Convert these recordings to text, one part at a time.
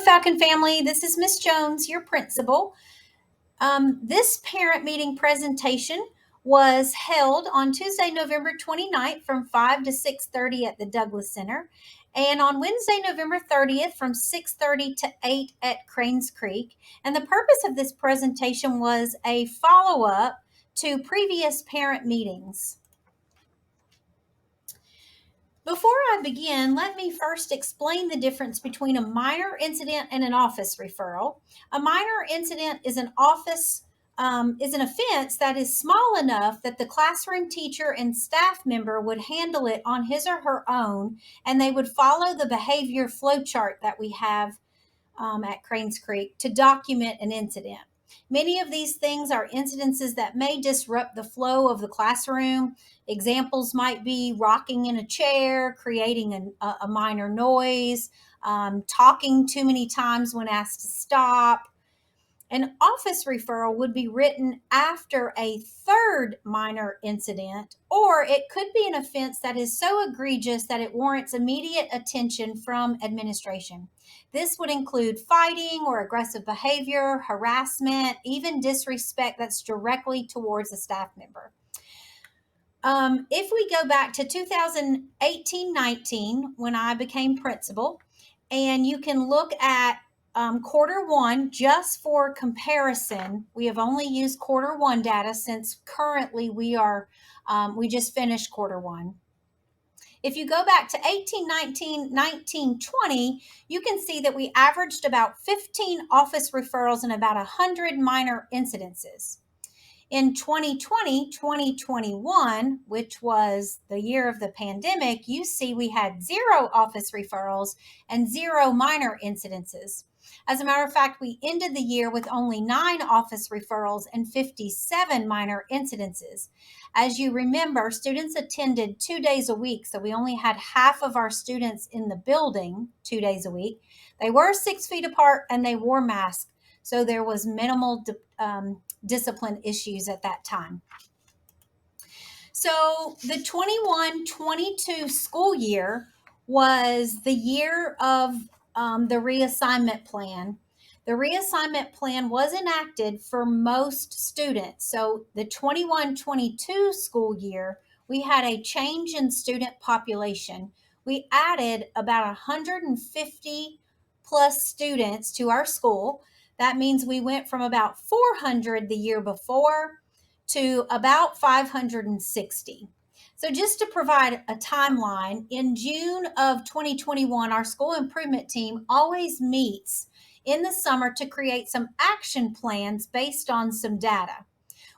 Falcon family. This is Miss Jones, your principal. This parent meeting presentation was held on Tuesday, November 29th from 5 to 6:30 at the Douglas Center, and on Wednesday, November 30th from 6:30 to 8 at Cranes Creek. And the purpose of this presentation was a follow-up to previous parent meetings. Before I begin, let me first explain the difference between a minor incident and an office referral. A minor incident is an offense that is small enough that the classroom teacher and staff member would handle it on his or her own, and they would follow the behavior flow chart that we have at Cranes Creek to document an incident. Many of these things are incidences that may disrupt the flow of the classroom. Examples might be rocking in a chair, creating a minor noise, talking too many times when asked to stop. An office referral would be written after a third minor incident, or it could be an offense that is so egregious that it warrants immediate attention from administration. This would include fighting or aggressive behavior, harassment, even disrespect that's directly towards a staff member. If we go back to 2018-19, when I became principal, and you can look at quarter one, just for comparison. We have only used quarter one data since currently we just finished quarter one. If you go back to 18, 19, 19, 20, you can see that we averaged about 15 office referrals and about 100 minor incidences. In 2020, 2021, which was the year of the pandemic, you see we had 0 office referrals and 0 minor incidences. As a matter of fact, we ended the year with only 9 office referrals and 57 minor incidences. As you remember, students attended 2 days a week, so we only had half of our students in the building 2 days a week. They were 6 feet apart and they wore masks, so there was minimal discipline issues at that time. So the 21-22 school year was the year of the reassignment plan. The reassignment plan was enacted for most students. So the 21-22 school year, we had a change in student population. We added about 150 plus students to our school. That means we went from about 400 the year before to about 560. So just to provide a timeline, in June of 2021, our school improvement team always meets in the summer to create some action plans based on some data.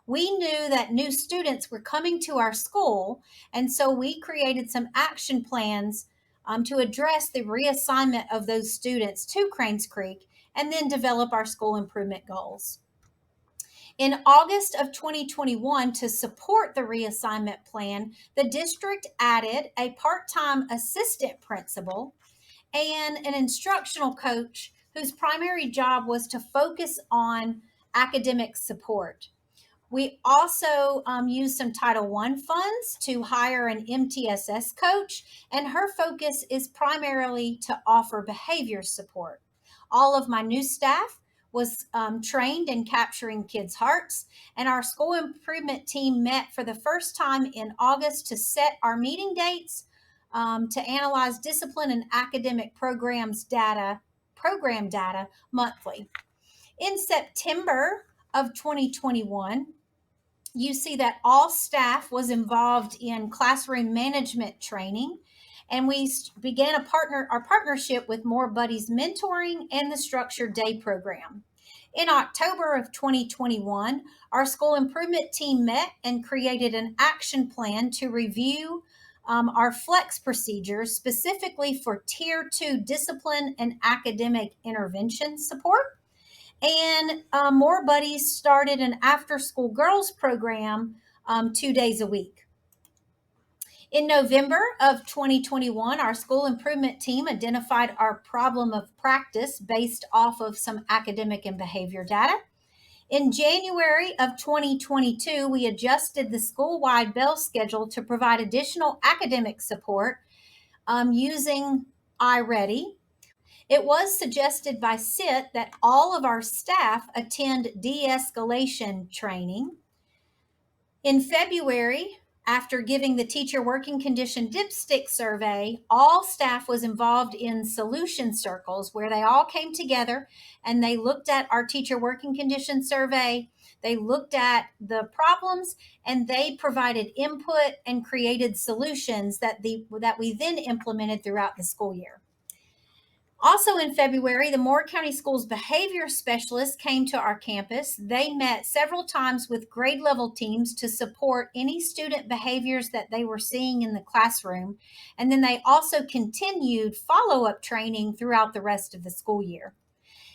We knew that new students were coming to our school, and so we created some action plans to address the reassignment of those students to Cranes Creek and then develop our school improvement goals. In August of 2021, to support the reassignment plan, the district added a part-time assistant principal and an instructional coach whose primary job was to focus on academic support. We also used some Title I funds to hire an MTSS coach, and her focus is primarily to offer behavior support. All of my new staff was trained in capturing kids' hearts, and our school improvement team met for the first time in August to set our meeting dates to analyze discipline and academic program data monthly. In September of 2021, you see that all staff was involved in classroom management training, and we began our partnership with More Buddies Mentoring and the Structured Day program. In October of 2021, our school improvement team met and created an action plan to review our flex procedures specifically for Tier 2 discipline and academic intervention support. And More Buddies started an after-school girls program 2 days a week. In November of 2021, our school improvement team identified our problem of practice based off of some academic and behavior data. In January of 2022, we adjusted the school-wide bell schedule to provide additional academic support using iReady. It was suggested by SIT that all of our staff attend de-escalation training. In February, after giving the teacher working condition dipstick survey, all staff was involved in solution circles where they all came together and they looked at our teacher working condition survey. They looked at the problems and they provided input and created solutions that we then implemented throughout the school year. Also in February, the Moore County Schools behavior specialists came to our campus. They met several times with grade level teams to support any student behaviors that they were seeing in the classroom. And then they also continued follow-up training throughout the rest of the school year.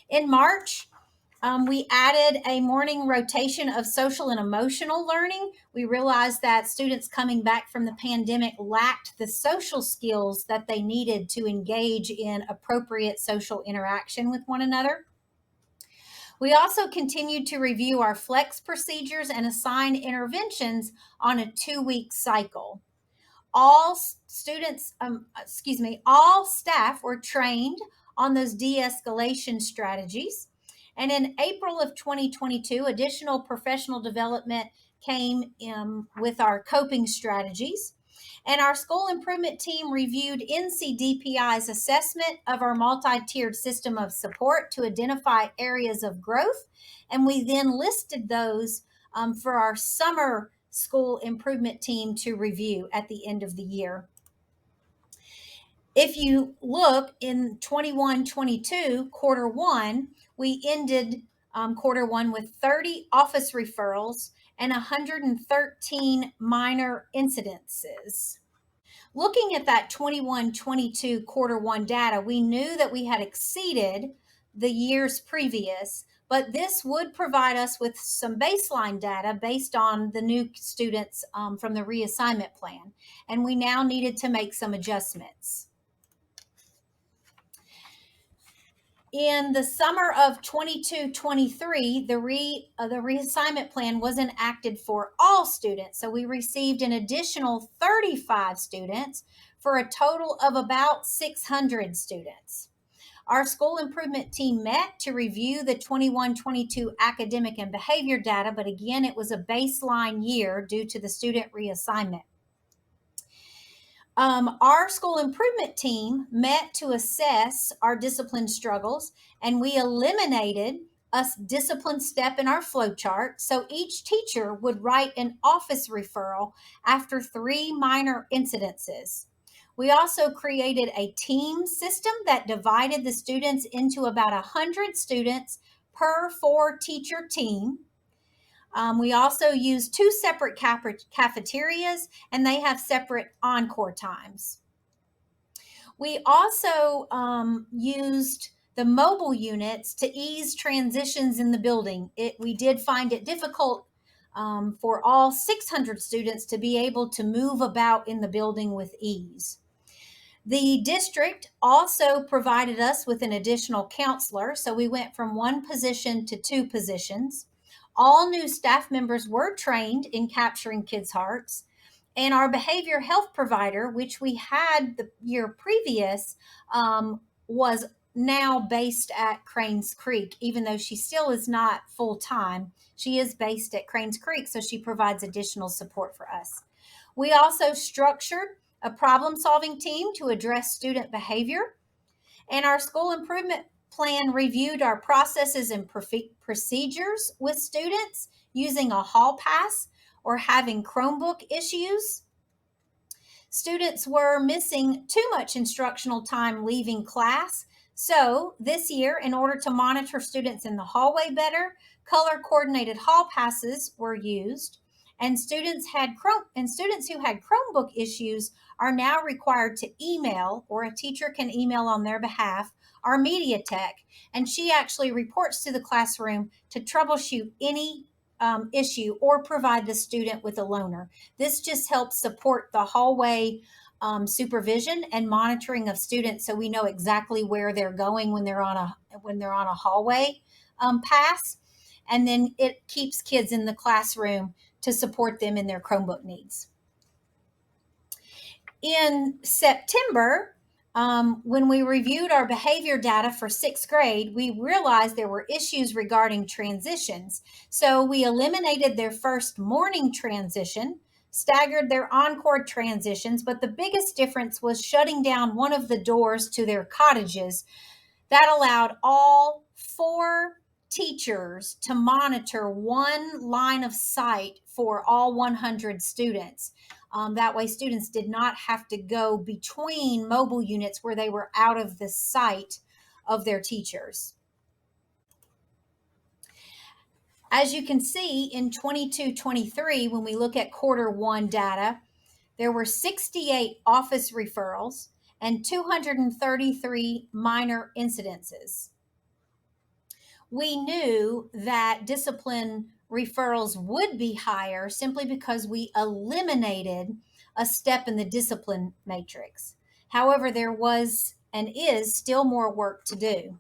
In March, we added a morning rotation of social and emotional learning. We realized that students coming back from the pandemic lacked the social skills that they needed to engage in appropriate social interaction with one another. We also continued to review our flex procedures and assign interventions on a 2-week cycle. All staff were trained on those de-escalation strategies. And in April of 2022, additional professional development came with our coping strategies. And our school improvement team reviewed NCDPI's assessment of our multi-tiered system of support to identify areas of growth. And we then listed those for our summer school improvement team to review at the end of the year. If you look in 21-22, quarter one, we ended quarter one with 30 office referrals and 113 minor incidences. Looking at that 21-22 quarter one data, we knew that we had exceeded the years previous, but this would provide us with some baseline data based on the new students from the reassignment plan, and we now needed to make some adjustments. In the summer of 22-23, the reassignment plan was enacted for all students. So we received an additional 35 students for a total of about 600 students. Our school improvement team met to review the 21-22 academic and behavior data, but again, it was a baseline year due to the student reassignment. Our school improvement team met to assess our discipline struggles, and we eliminated a discipline step in our flow chart. So each teacher would write an office referral after 3 minor incidences. We also created a team system that divided the students into about 100 students per 4-teacher team. We also use 2 separate cafeterias, and they have separate encore times. We also used the mobile units to ease transitions in the building. We did find it difficult for all 600 students to be able to move about in the building with ease. The district also provided us with an additional counselor, so we went from 1 position to 2 positions. All new staff members were trained in capturing kids' hearts, and our behavior health provider, which we had the year previous, was now based at Cranes Creek. Even though she still is not full-time, she is based at Cranes Creek, so she provides additional support for us. We also structured a problem-solving team to address student behavior, and our school improvement plan reviewed our processes and procedures with students using a hall pass or having Chromebook issues. Students were missing too much instructional time leaving class. So this year, in order to monitor students in the hallway better, color-coordinated hall passes were used, and students who had Chromebook issues are now required to email, or a teacher can email on their behalf, our media tech, and she actually reports to the classroom to troubleshoot any issue or provide the student with a loaner. This just helps support the hallway supervision and monitoring of students, so we know exactly where they're going when they're on a hallway pass, and then it keeps kids in the classroom to support them in their Chromebook needs. In September, When we reviewed our behavior data for sixth grade, we realized there were issues regarding transitions. So we eliminated their first morning transition, staggered their encore transitions, but the biggest difference was shutting down one of the doors to their cottages. That allowed all four teachers to monitor one line of sight for all 100 students. That way, students did not have to go between mobile units where they were out of the sight of their teachers. As you can see in 22-23, when we look at quarter one data, there were 68 office referrals and 233 minor incidences. We knew that discipline referrals would be higher simply because we eliminated a step in the discipline matrix. However, there was and is still more work to do.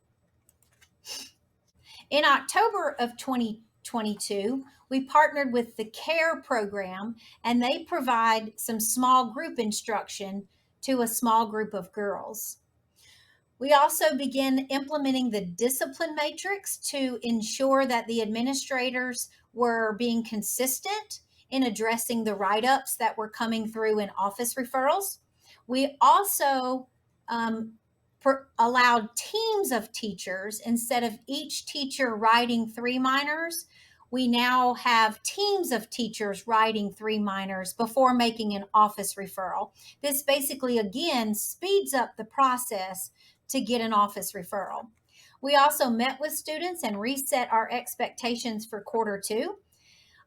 In October of 2022, we partnered with the CARE program, and they provide some small group instruction to a small group of girls. We also begin implementing the discipline matrix to ensure that the administrators were being consistent in addressing the write-ups that were coming through in office referrals. We also allowed teams of teachers instead of each teacher writing 3 minors. We now have teams of teachers writing 3 minors before making an office referral. This basically, again, speeds up the process to get an office referral. We also met with students and reset our expectations for quarter two.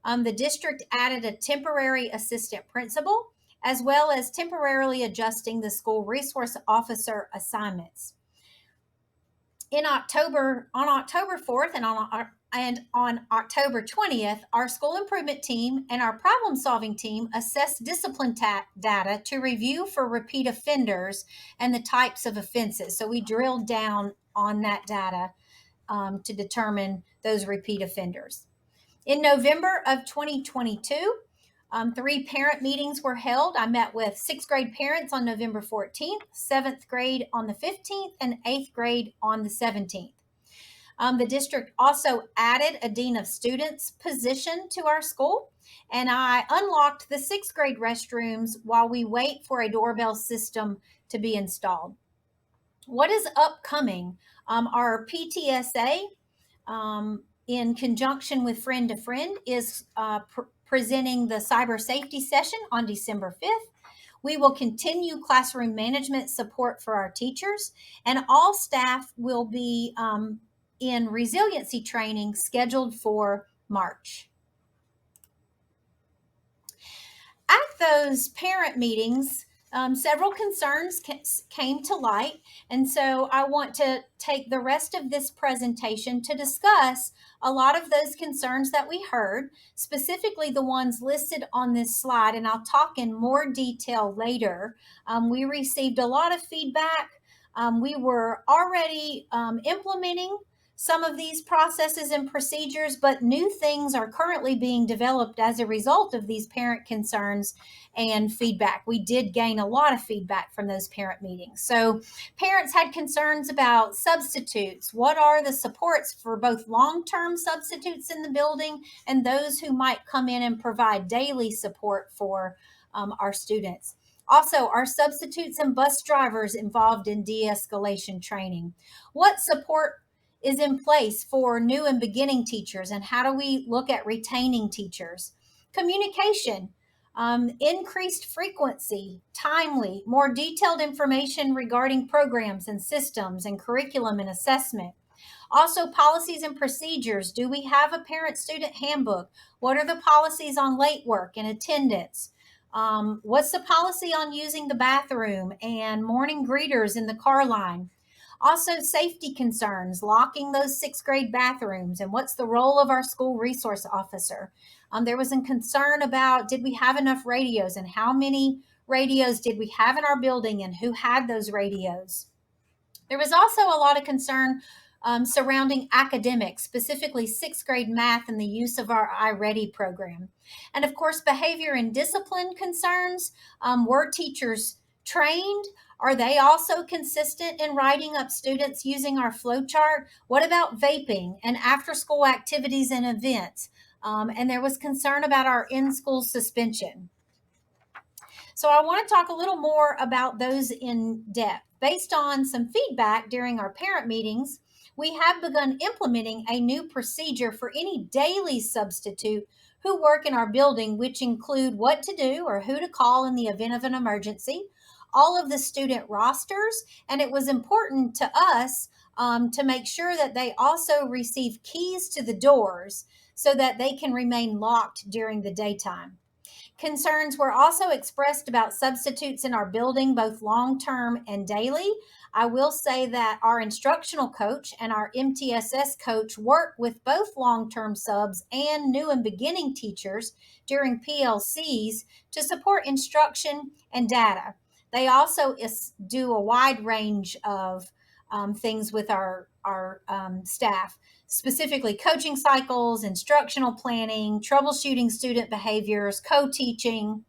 The district added a temporary assistant principal, as well as temporarily adjusting the school resource officer assignments. On October 4th and on October 20th, our school improvement team and our problem solving team assessed discipline data to review for repeat offenders and the types of offenses. So we drilled down on that data to determine those repeat offenders. In November of 2022, 3 parent meetings were held. I met with 6th grade parents on November 14th, 7th grade on the 15th, and 8th grade on the 17th. The district also added a dean of students position to our school, and I unlocked the 6th grade restrooms while we wait for a doorbell system to be installed. What is upcoming? Our PTSA, in conjunction with Friend to Friend, is presenting the cyber safety session on December 5th. We will continue classroom management support for our teachers, and all staff will be in resiliency training scheduled for March. At those parent meetings, several concerns came to light, and so I want to take the rest of this presentation to discuss a lot of those concerns that we heard, specifically the ones listed on this slide, and I'll talk in more detail later. We received a lot of feedback. We were already implementing some of these processes and procedures, but new things are currently being developed as a result of these parent concerns and feedback. We did gain a lot of feedback from those parent meetings. So parents had concerns about substitutes. What are the supports for both long-term substitutes in the building and those who might come in and provide daily support for our students? Also, are substitutes and bus drivers involved in de-escalation training? What support is in place for new and beginning teachers, and how do we look at retaining teachers? Communication, increased frequency, timely, more detailed information regarding programs and systems and curriculum and assessment. Also, policies and procedures. Do we have a parent-student handbook? What are the policies on late work and attendance? What's the policy on using the bathroom and morning greeters in the car line? Also, safety concerns, locking those 6th grade bathrooms, and what's the role of our school resource officer? There was a concern about, did we have enough radios, and how many radios did we have in our building, and who had those radios? There was also a lot of concern surrounding academics, specifically 6th grade math and the use of our iReady program. And of course, behavior and discipline concerns. Were teachers trained? Are they also consistent in writing up students using our flow chart? What about vaping and after school activities and events? And there was concern about our in school suspension. So I want to talk a little more about those in depth. Based on some feedback during our parent meetings, we have begun implementing a new procedure for any daily substitute who work in our building, which include what to do or who to call in the event of an emergency, all of the student rosters, and it was important to us to make sure that they also receive keys to the doors so that they can remain locked during the daytime. Concerns were also expressed about substitutes in our building, both long term and daily. I will say that our instructional coach and our MTSS coach work with both long term subs and new and beginning teachers during PLCs to support instruction and data. They also do a wide range of things with our staff, specifically coaching cycles, instructional planning, troubleshooting student behaviors, co teaching.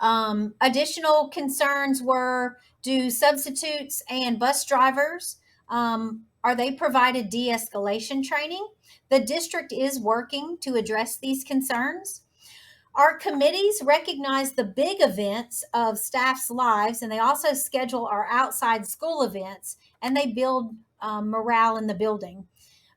Additional concerns were, do substitutes and bus drivers, are they provided de escalation training? The district is working to address these concerns. Our committees recognize the big events of staff's lives, and they also schedule our outside school events, and they build morale in the building.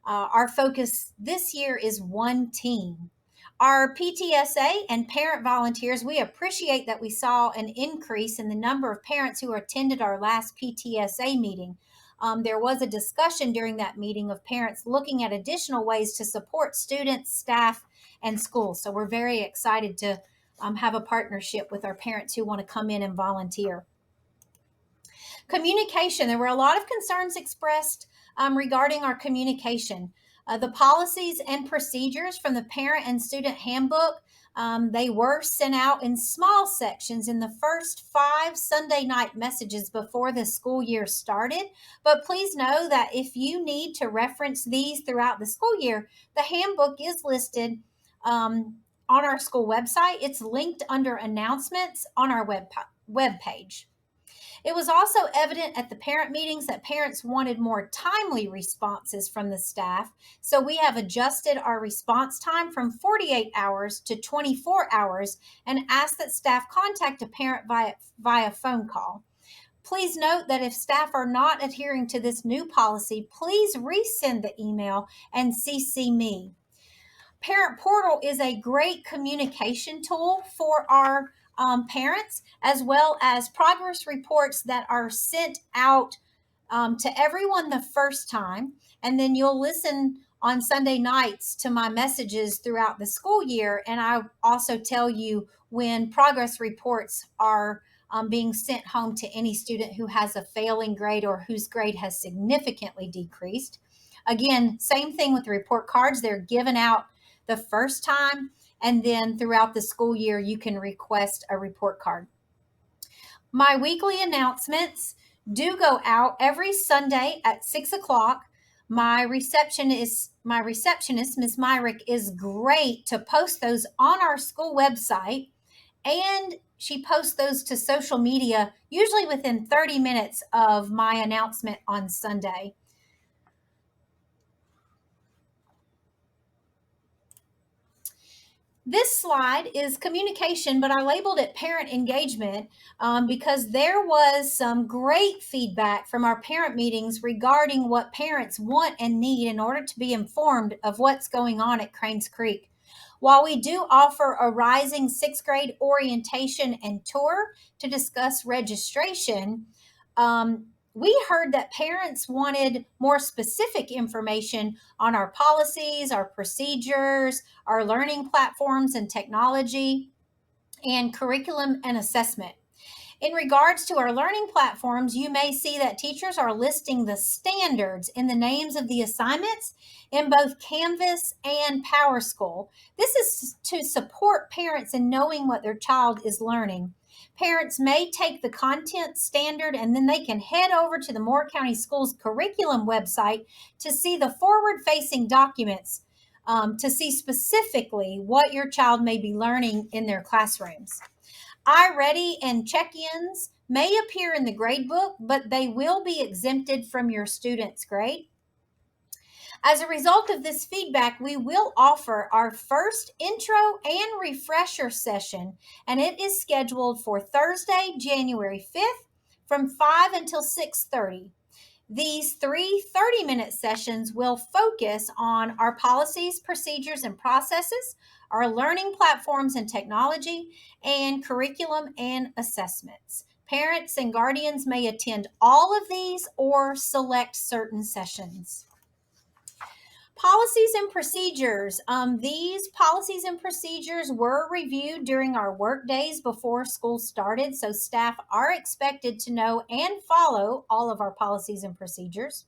Our focus this year is one team. Our PTSA and parent volunteers, we appreciate that we saw an increase in the number of parents who attended our last PTSA meeting. There was a discussion during that meeting of parents looking at additional ways to support students, staff, and schools. So we're very excited to have a partnership with our parents who want to come in and volunteer. Communication. There were a lot of concerns expressed regarding our communication. The policies and procedures from the parent and student handbook, they were sent out in small sections in the first 5 Sunday night messages before the school year started. But please know that if you need to reference these throughout the school year, the handbook is listed on our school website. It's linked under announcements on our web page. It was also evident at the parent meetings that parents wanted more timely responses from the staff, so we have adjusted our response time from 48 hours to 24 hours and asked that staff contact a parent via phone call. Please note that if staff are not adhering to this new policy, please resend the email and CC me. Parent Portal is a great communication tool for our parents, as well as progress reports that are sent out to everyone the first time. And then you'll listen on Sunday nights to my messages throughout the school year. And I also tell you when progress reports are being sent home to any student who has a failing grade or whose grade has significantly decreased. Again, same thing with the report cards. They're given out the first time, and then throughout the school year, you can request a report card. My weekly announcements do go out every Sunday at 6 o'clock. My receptionist, Ms. Myrick, is great to post those on our school website, and she posts those to social media, usually within 30 minutes of my announcement on Sunday. This slide is communication, but I labeled it parent engagement because there was some great feedback from our parent meetings regarding what parents want and need in order to be informed of what's going on at Cranes Creek. While we do offer a rising 6th grade orientation and tour to discuss registration, we heard that parents wanted more specific information on our policies, our procedures, our learning platforms and technology, and curriculum and assessment. In regards to our learning platforms, you may see that teachers are listing the standards in the names of the assignments in both Canvas and PowerSchool. This is to support parents in knowing what their child is learning. Parents may take the content standard and then they can head over to the Moore County Schools curriculum website to see the forward-facing documents to see specifically what your child may be learning in their classrooms. iReady and check-ins may appear in the gradebook, but they will be exempted from your student's grade. As a result of this feedback, we will offer our first intro and refresher session, and it is scheduled for Thursday, January 5th from 5 until 6:30. These three 30-minute sessions will focus on our policies, procedures, and processes, our learning platforms and technology, and curriculum and assessments. Parents and guardians may attend all of these or select certain sessions. Policies and procedures. These policies and procedures were reviewed during our work days before school started, so staff are expected to know and follow all of our policies and procedures.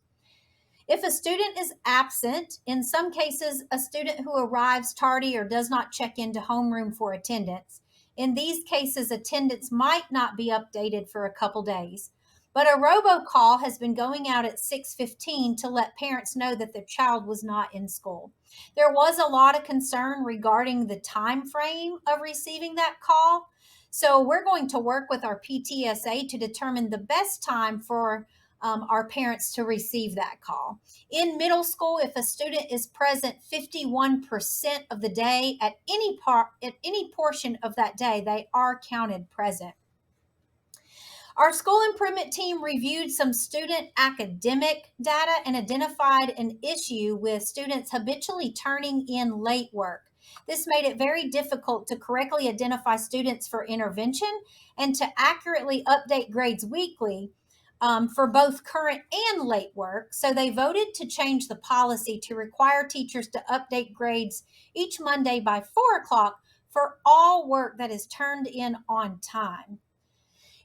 If a student is absent, in some cases, a student who arrives tardy or does not check into homeroom for attendance, in these cases, attendance might not be updated for a couple days. But a robocall has been going out at 6:15 to let parents know that their child was not in school. There was a lot of concern regarding the time frame of receiving that call. So we're going to work with our PTSA to determine the best time for our parents to receive that call. In middle school, if a student is present 51% of the day at any portion of that day, they are counted present. Our school improvement team reviewed some student academic data and identified an issue with students habitually turning in late work. This made it very difficult to correctly identify students for intervention and to accurately update grades weekly for both current and late work. So they voted to change the policy to require teachers to update grades each Monday by 4 o'clock for all work that is turned in on time.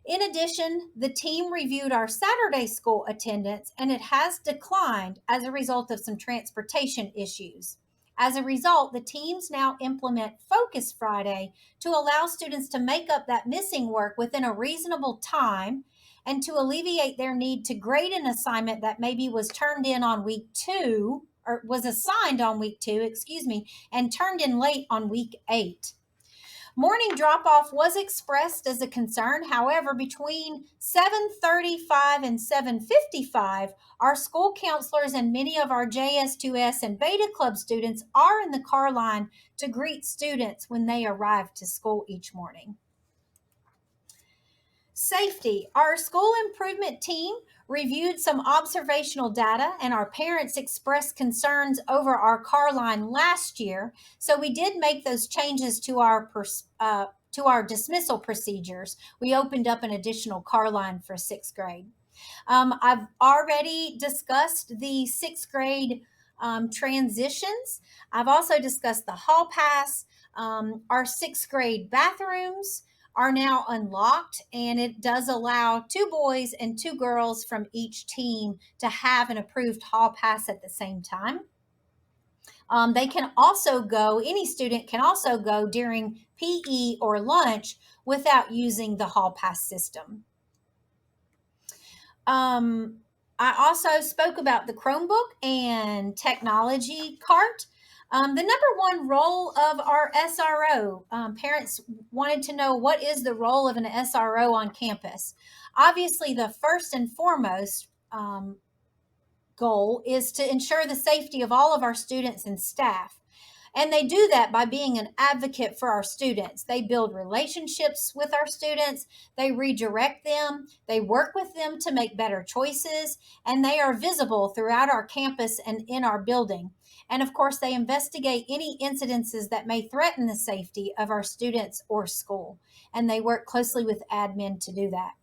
In addition, the team reviewed our Saturday school attendance and it has declined as a result of some transportation issues. As a result, the teams now implement Focus Friday to allow students to make up that missing work within a reasonable time and to alleviate their need to grade an assignment that maybe was turned in on week 2 or was assigned on week 2, and turned in late on week 8. Morning drop-off was expressed as a concern. However, between 7:35 and 7:55, our school counselors and many of our JS2S and Beta Club students are in the car line to greet students when they arrive to school each morning. Safety. Our school improvement team reviewed some observational data and our parents expressed concerns over our car line last year. So we did make those changes to our dismissal procedures. We opened up an additional car line for 6th grade. I've already discussed the 6th grade transitions. I've also discussed the hall pass. Our 6th grade bathrooms are now unlocked, and it does allow 2 boys and 2 girls from each team to have an approved hall pass at the same time. They can also go, any student can also go during PE or lunch without using the hall pass system. I also spoke about the Chromebook and technology cart. The number one role of our SRO, parents wanted to know what is the role of an SRO on campus. Obviously, the first and foremost goal is to ensure the safety of all of our students and staff. And they do that by being an advocate for our students. They build relationships with our students, they redirect them, they work with them to make better choices, and they are visible throughout our campus and in our building. And of course, they investigate any incidences that may threaten the safety of our students or school. And they work closely with admin to do that.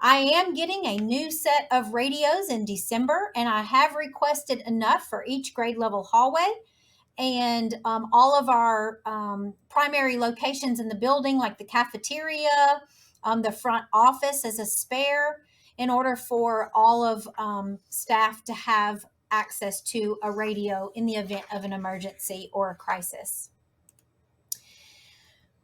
I am getting a new set of radios in December, and I have requested enough for each grade level hallway. And all of our primary locations in the building, like the cafeteria, the front office as a spare, in order for all of staff to have access to a radio in the event of an emergency or a crisis.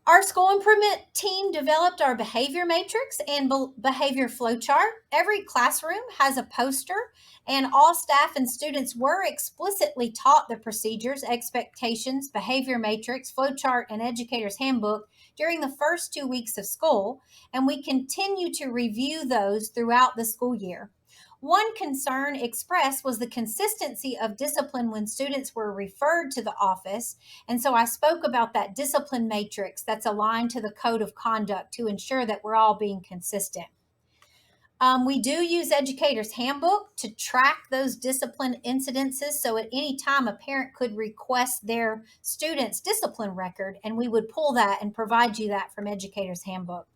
Our school improvement team developed our behavior matrix and behavior flowchart. Every classroom has a poster, and all staff and students were explicitly taught the procedures, expectations, behavior matrix, flowchart, and educator's handbook during the first 2 weeks of school, and we continue to review those throughout the school year. One concern expressed was the consistency of discipline when students were referred to the office. And so I spoke about that discipline matrix that's aligned to the code of conduct to ensure that we're all being consistent. We do use Educator's Handbook to track those discipline incidences. So at any time, a parent could request their student's discipline record, and we would pull that and provide you that from Educator's Handbook.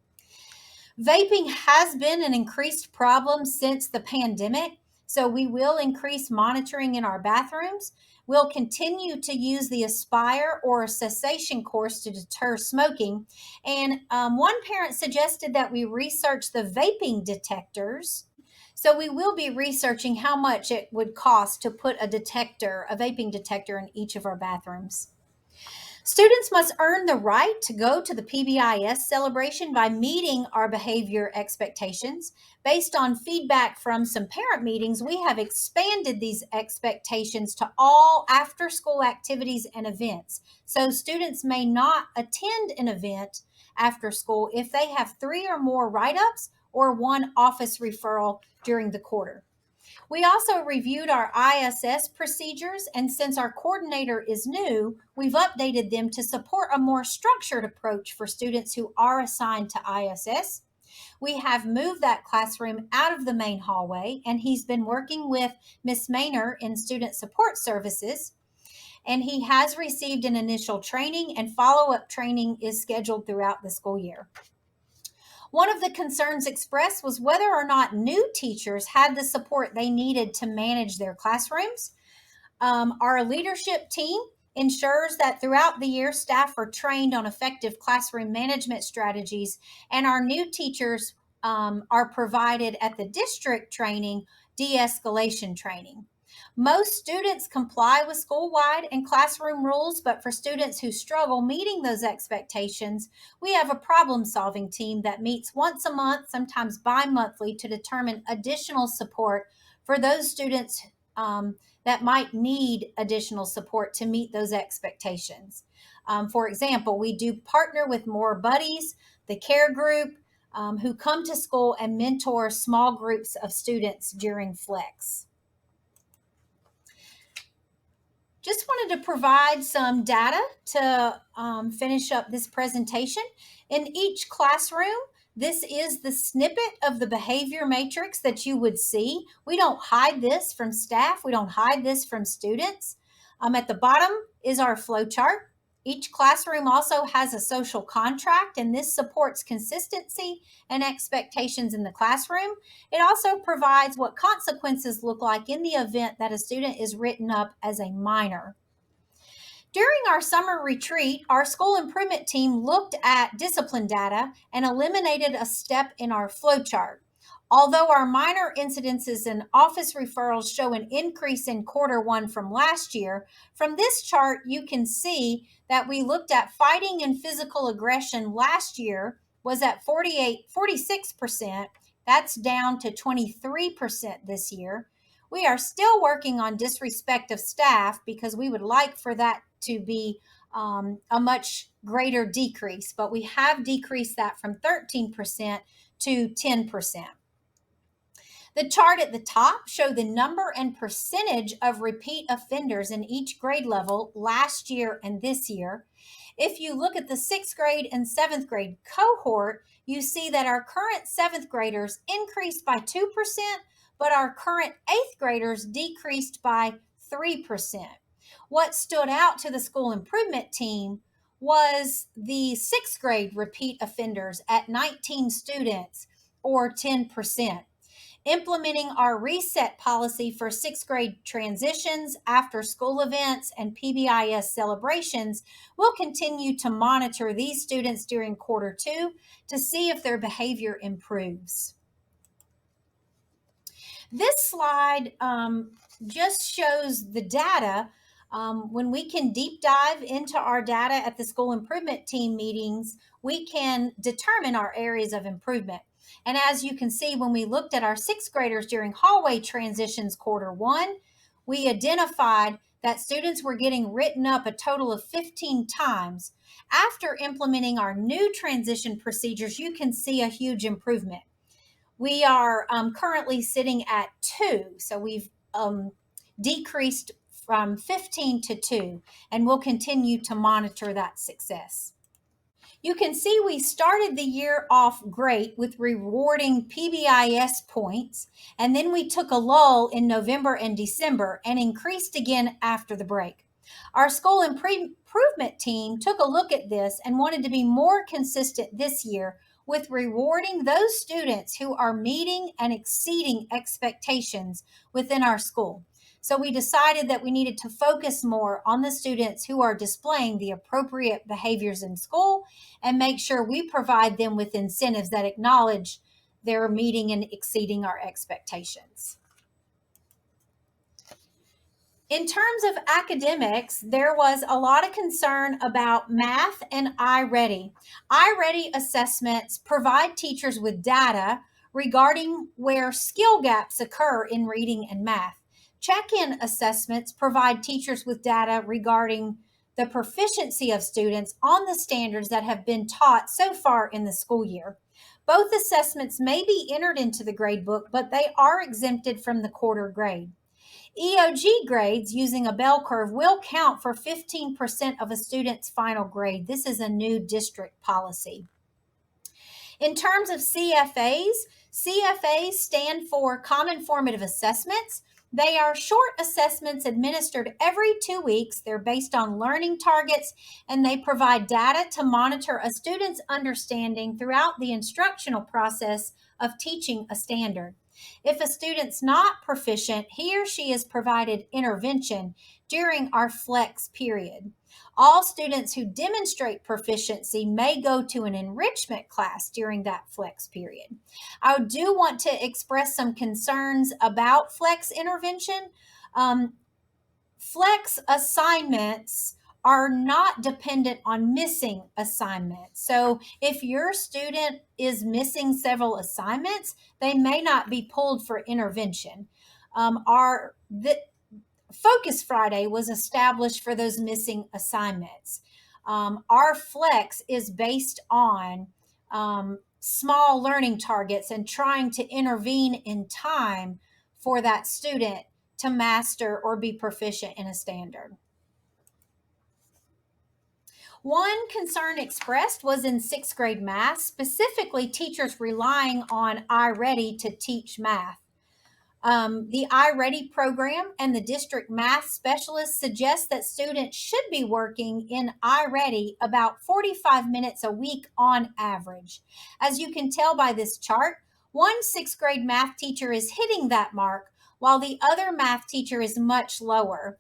Vaping has been an increased problem since the pandemic, so we will increase monitoring in our bathrooms. We'll continue to use the Aspire or cessation course to deter smoking. And one parent suggested that we research the vaping detectors. So we will be researching how much it would cost to put a vaping detector in each of our bathrooms. Students must earn the right to go to the PBIS celebration by meeting our behavior expectations. Based on feedback from some parent meetings, we have expanded these expectations to all after-school activities and events. So students may not attend an event after school if they have 3 or more write-ups or 1 office referral during the quarter. We also reviewed our ISS procedures, and since our coordinator is new, we've updated them to support a more structured approach for students who are assigned to ISS. We have moved that classroom out of the main hallway, and he's been working with Ms. Maynor in Student Support Services, and he has received an initial training, and follow-up training is scheduled throughout the school year. One of the concerns expressed was whether or not new teachers had the support they needed to manage their classrooms. Our leadership team ensures that throughout the year, staff are trained on effective classroom management strategies, and our new teachers are provided at the district training, de-escalation training. Most students comply with school-wide and classroom rules, but for students who struggle meeting those expectations, we have a problem-solving team that meets once a month, sometimes bi-monthly, to determine additional support for those students that might need additional support to meet those expectations. For example, we do partner with More Buddies, the care group, who come to school and mentor small groups of students during Flex. Just wanted to provide some data to finish up this presentation. In each classroom, this is the snippet of the behavior matrix that you would see. We don't hide this from staff. We don't hide this from students. At the bottom is our flow chart. Each classroom also has a social contract, and this supports consistency and expectations in the classroom. It also provides what consequences look like in the event that a student is written up as a minor. During our summer retreat, our school improvement team looked at discipline data and eliminated a step in our flow chart. Although our minor incidences and office referrals show an increase in quarter 1 from last year, from this chart you can see that we looked at fighting and physical aggression last year was at 46%. That's down to 23% this year. We are still working on disrespect of staff because we would like for that to be a much greater decrease, but we have decreased that from 13% to 10%. The chart at the top shows the number and percentage of repeat offenders in each grade level last year and this year. If you look at the 6th grade and 7th grade cohort, you see that our current 7th graders increased by 2%, but our current 8th graders decreased by 3%. What stood out to the school improvement team was the 6th grade repeat offenders at 19 students, or 10%. Implementing our reset policy for 6th grade transitions, after school events, and PBIS celebrations, we'll continue to monitor these students during quarter 2 to see if their behavior improves. This slide just shows the data. When we can deep dive into our data at the school improvement team meetings, we can determine our areas of improvement. And as you can see, when we looked at our 6th graders during hallway transitions quarter 1, we identified that students were getting written up a total of 15 times. After implementing our new transition procedures, you can see a huge improvement. We are currently sitting at 2, so we've decreased from 15 to 2, and we'll continue to monitor that success. You can see we started the year off great with rewarding PBIS points, and then we took a lull in November and December and increased again after the break. Our school improvement team took a look at this and wanted to be more consistent this year with rewarding those students who are meeting and exceeding expectations within our school. So we decided that we needed to focus more on the students who are displaying the appropriate behaviors in school and make sure we provide them with incentives that acknowledge they're meeting and exceeding our expectations. In terms of academics, there was a lot of concern about math and iReady. iReady assessments provide teachers with data regarding where skill gaps occur in reading and math. Check-in assessments provide teachers with data regarding the proficiency of students on the standards that have been taught so far in the school year. Both assessments may be entered into the gradebook, but they are exempted from the quarter grade. EOG grades using a bell curve will count for 15% of a student's final grade. This is a new district policy. In terms of CFAs, CFAs stand for Common Formative Assessments. They are short assessments administered every 2 weeks. They're based on learning targets, and they provide data to monitor a student's understanding throughout the instructional process of teaching a standard. If a student's not proficient, he or she is provided intervention during our flex period. All students who demonstrate proficiency may go to an enrichment class during that flex period. I do want to express some concerns about flex intervention. Flex assignments are not dependent on missing assignments. So if your student is missing several assignments, they may not be pulled for intervention. The Focus Friday was established for those missing assignments. Our flex is based on small learning targets and trying to intervene in time for that student to master or be proficient in a standard. One concern expressed was in 6th grade math, specifically teachers relying on iReady to teach math. The iReady program and the district math specialist suggest that students should be working in iReady about 45 minutes a week on average. As you can tell by this chart, one 6th grade math teacher is hitting that mark, while the other math teacher is much lower.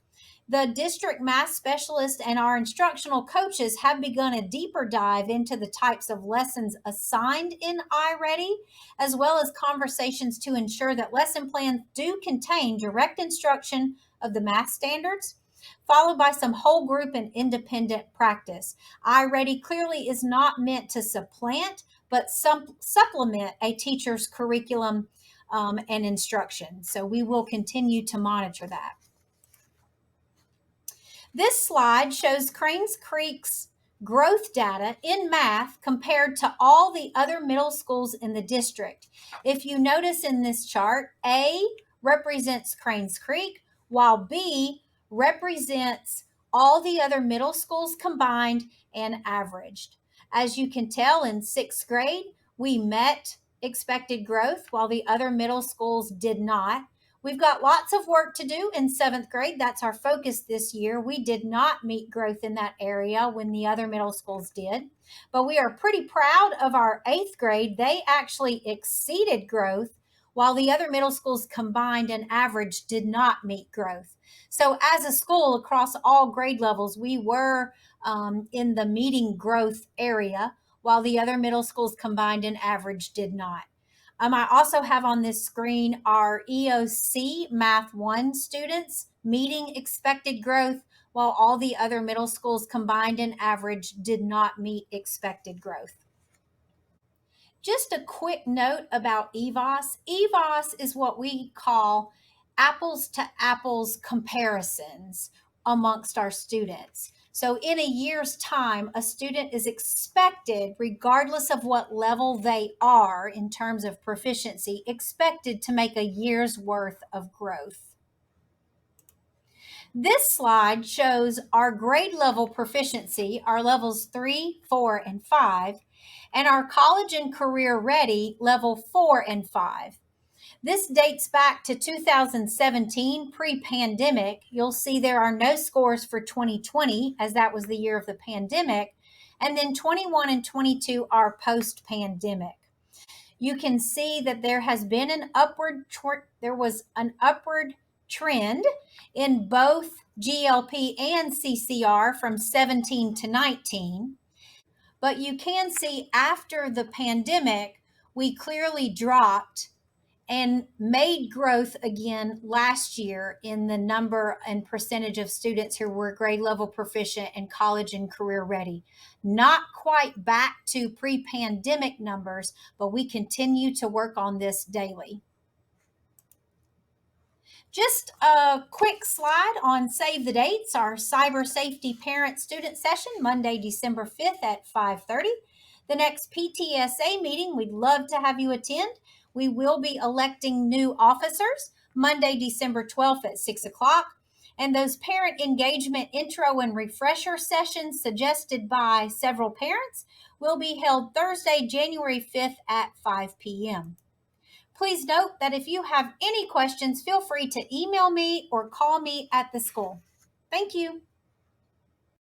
The district math specialist and our instructional coaches have begun a deeper dive into the types of lessons assigned in iReady, as well as conversations to ensure that lesson plans do contain direct instruction of the math standards, followed by some whole group and independent practice. iReady clearly is not meant to supplant, but supplement a teacher's curriculum and instruction. So we will continue to monitor that. This slide shows Cranes Creek's growth data in math compared to all the other middle schools in the district. If you notice in this chart, A represents Cranes Creek, while B represents all the other middle schools combined and averaged. As you can tell, in 6th grade, we met expected growth while the other middle schools did not. We've got lots of work to do in 7th grade. That's our focus this year. We did not meet growth in that area when the other middle schools did, but we are pretty proud of our 8th grade. They actually exceeded growth while the other middle schools combined and average did not meet growth. So as a school across all grade levels, we were in the meeting growth area while the other middle schools combined and average did not. I also have on this screen our EOC Math 1 students meeting expected growth, while all the other middle schools combined and average did not meet expected growth. Just a quick note about EVOS. EVOS is what we call apples to apples comparisons. amongst our students. So in a year's time, a student is expected, regardless of what level they are in terms of proficiency, expected to make a year's worth of growth. This slide shows our grade level proficiency, our levels 3, 4, and 5, and our college and career ready level 4 and 5. This dates back to 2017, pre-pandemic. You'll see there are no scores for 2020, as that was the year of the pandemic, and then 21 and 22 are post-pandemic. You can see that there has been an upward trend in both GLP and CCR from 17 to 19. But you can see after the pandemic, we clearly dropped and made growth again last year in the number and percentage of students who were grade level proficient and college and career ready. Not quite back to pre-pandemic numbers, but we continue to work on this daily. Just a quick slide on Save the Dates, our cyber safety parent student session, Monday, December 5th at 5:30. The next PTSA meeting, we'd love to have you attend. We will be electing new officers Monday, December 12th at 6 o'clock. And those parent engagement intro and refresher sessions suggested by several parents will be held Thursday, January 5th at 5 p.m. Please note that if you have any questions, feel free to email me or call me at the school. Thank you.